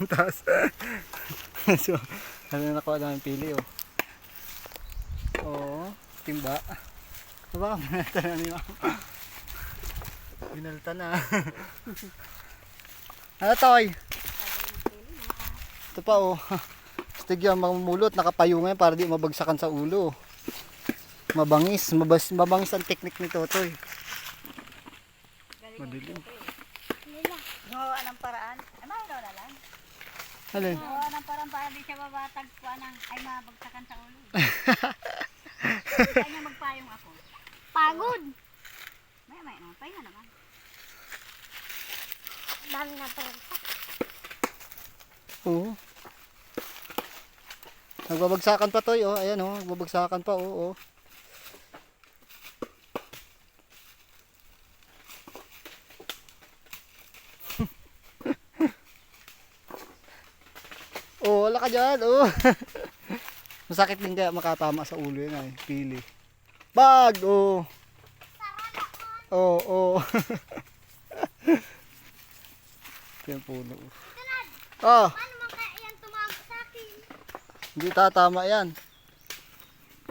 taas. So, ano na nakuha namin pili, oh. Oo, timba. So, baka minalta na niyo. Minalta na. Ano, Toy? Ito pa, oh. Stigyan mamulot, nakapayo ngayon para di mabagsakan sa ulo. Mabangis, mabangis ang teknik ni Totoy. Madilim. Gawa ng paraan. Ay, mayroon na lang. Alin? Gawa ng paraan para di siya babatag po ng ay mabagsakan sa ulo. Kaya magpayong ako. Pagod. May naman, pahinga naman. Dami na parang. Oo. Nagbabagsakan pa, Toy, oh. Ayan, oh. Nagbabagsakan pa, oh, oh. Oh, wala ka dyan, oh. Masakit din kaya makatama sa ulo yun, ay. Pili. Bag, oh. Oh, oh. Yan puno. Oh. Paano man kaya yan tumama sa akin? Hindi tatama yan.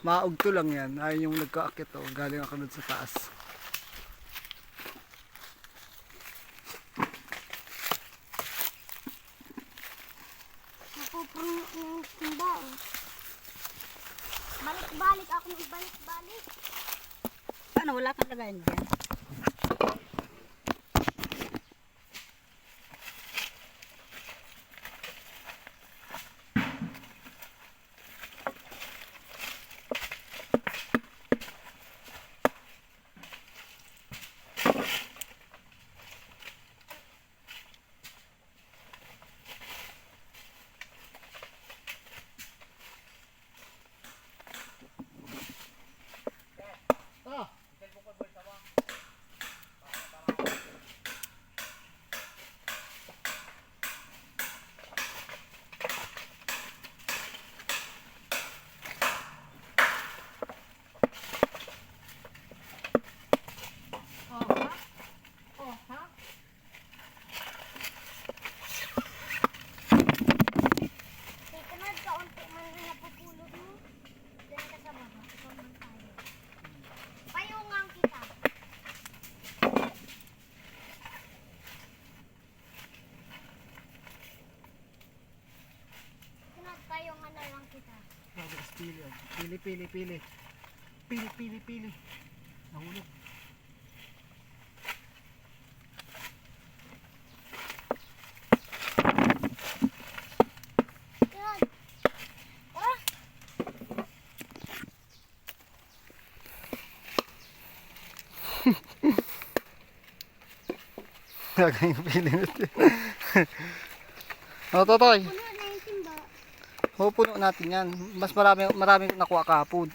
Maugto lang yan. Ayun yung nagkaakit, oh. Galing ako dun sa taas. Napupuno yung timba. Oh. Balik-balik akong ibalik-balik. Paano wala kang lagayan dyan? Titinad kaunti man na napupulot mo. Diyan ka sa baba. Ikaw man tayo. Payungan kita. Tinad payungan na lang kita. Pili, oh. Pili, pili, pili. Pili, pili, pili. Nahulog. Tinad. Tara. Gagawin yung pili natin. Ano, Totoy? Puno na yung timba. Oo, puno natin yan. Mas marami nakuha kahapon.